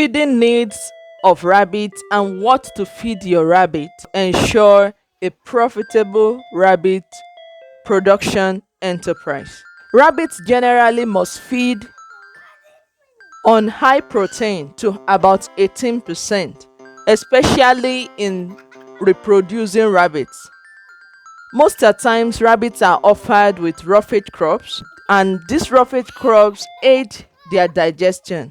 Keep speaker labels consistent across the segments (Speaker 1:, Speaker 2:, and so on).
Speaker 1: Feeding needs of rabbits and what to feed your rabbit ensure a profitable rabbit production enterprise. Rabbits generally must feed on high protein to about 18%, especially in reproducing rabbits. Most of the times, rabbits are offered with roughage crops, and these roughage crops aid their digestion.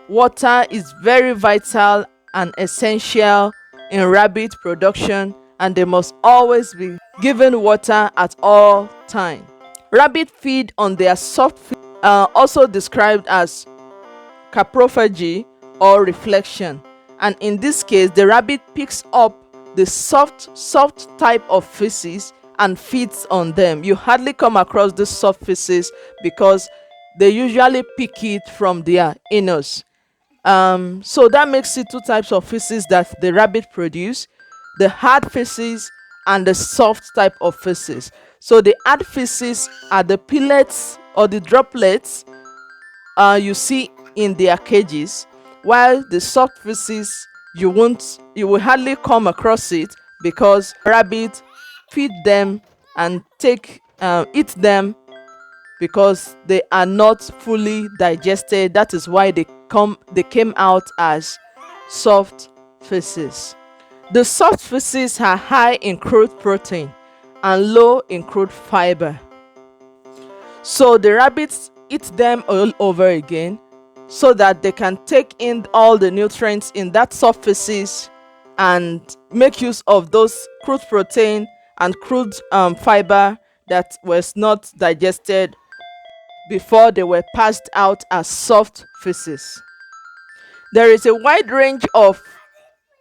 Speaker 1: Water is very vital and essential in rabbit production, and they must always be given water at all times. Rabbit feed on their soft feed, also described as caprophagy or reflection, and in this case the rabbit picks up the soft type of feces and feeds on them. You hardly come across this soft feces because they usually pick it from their anus. So that makes it two types of feces that the rabbit produce: the hard feces and the soft type of feces. So the hard feces are the pellets or the droplets you see in their cages, while the soft feces you will hardly come across it because rabbits feed them and eat them because they are not fully digested. That is why they came out as soft feces. The soft feces are high in crude protein and low in crude fiber, so the rabbits eat them all over again so that they can take in all the nutrients in that soft feces and make use of those crude protein and crude fiber that was not digested before they were passed out as soft feces. There is a wide range of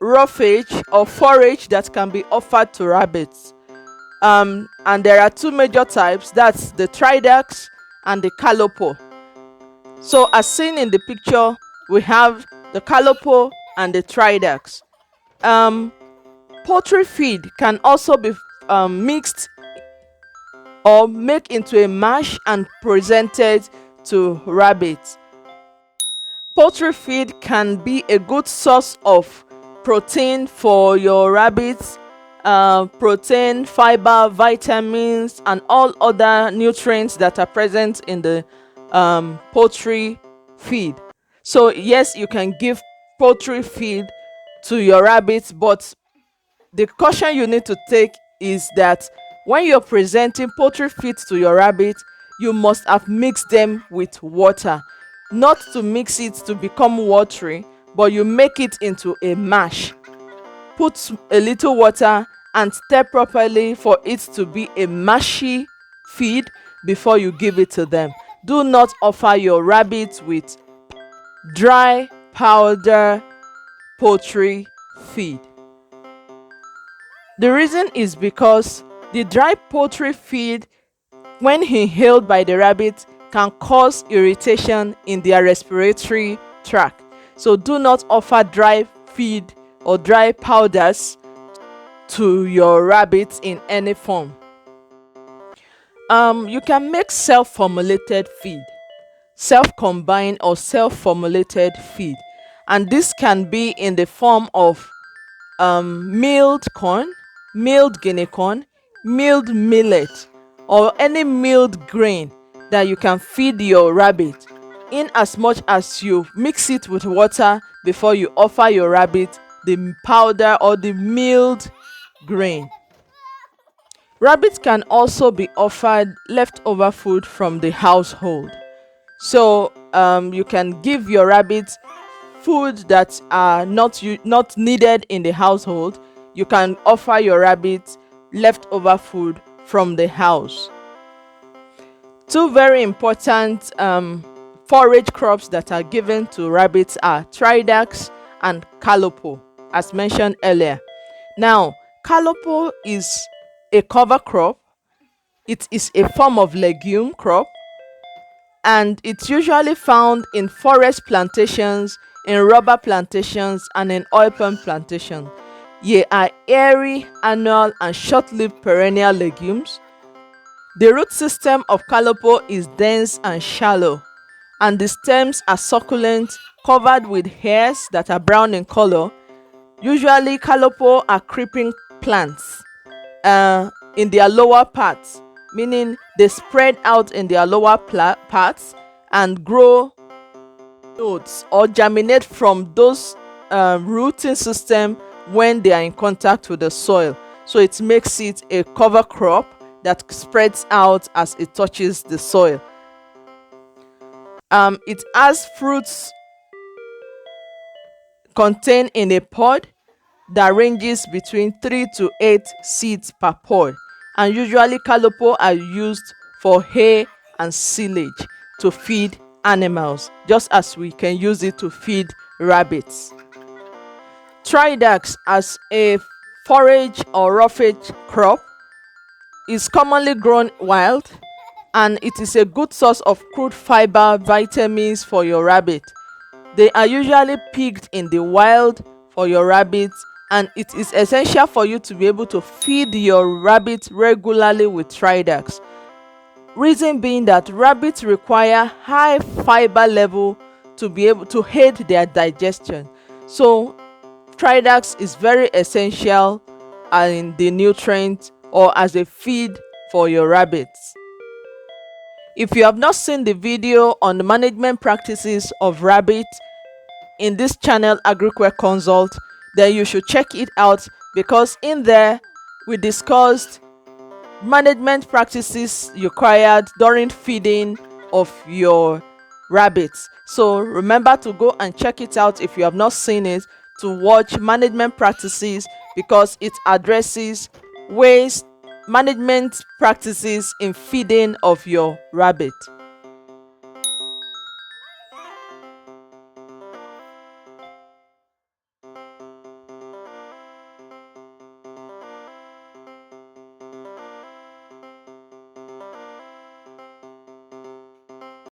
Speaker 1: roughage or forage that can be offered to rabbits, and there are two major types, that's the Tridax and the calopo. So as seen in the picture, we have the calopo and the Tridax. Poultry feed can also be mixed or make into a mash and presented to rabbits. Poultry feed can be a good source of protein for your rabbits. Protein, fiber, vitamins, and all other nutrients that are present in the poultry feed. So yes, you can give poultry feed to your rabbits, but the caution you need to take is that when you're presenting poultry feed to your rabbit, you must have mixed them with water. Not to mix it to become watery, but you make it into a mash. Put a little water and stir properly for it to be a mashy feed before you give it to them. Do not offer your rabbits with dry powder poultry feed. The reason is because the dry poultry feed, when inhaled by the rabbit, can cause irritation in their respiratory tract. So do not offer dry feed or dry powders to your rabbits in any form. You can make self-formulated feed, self-combined or self-formulated feed, and this can be in the form of milled corn, milled guinea corn, milled millet, or any milled grain that you can feed your rabbit, in as much as you mix it with water before you offer your rabbit the powder or the milled grain. Rabbits can also be offered leftover food from the household. So you can give your rabbits food that are not needed in the household. You can offer your rabbits leftover food from the house. Two very important forage crops that are given to rabbits are Tridax and calopo, as mentioned earlier. Now, calopo is a cover crop. It is a form of legume crop, and it's usually found in forest plantations, in rubber plantations, and in oil palm plantations. They are airy, annual, and short-lived perennial legumes. The root system of calopo is dense and shallow, and the stems are succulent, covered with hairs that are brown in color. Usually calopo are creeping plants in their lower parts, meaning they spread out in their lower parts and grow nodes or germinate from those rooting system when they are in contact with the soil. So it makes it a cover crop that spreads out as it touches the soil. It has fruits contained in a pod that ranges between 3 to 8 seeds per pod, and usually calopo are used for hay and silage to feed animals, just as we can use it to feed rabbits. Tridax as a forage or roughage crop is commonly grown wild, and it is a good source of crude fiber vitamins for your rabbit. They are usually picked in the wild for your rabbits, and it is essential for you to be able to feed your rabbit regularly with Tridax. Reason being that rabbits require high fiber level to be able to aid their digestion. So Tridax is very essential in the nutrient or as a feed for your rabbits. If you have not seen the video on the management practices of rabbit in this channel Agricware Consult, then you should check it out, because in there we discussed management practices required during feeding of your rabbits. So remember to go and check it out if you have not seen it, to watch management practices, because it addresses ways management practices in feeding of your rabbit.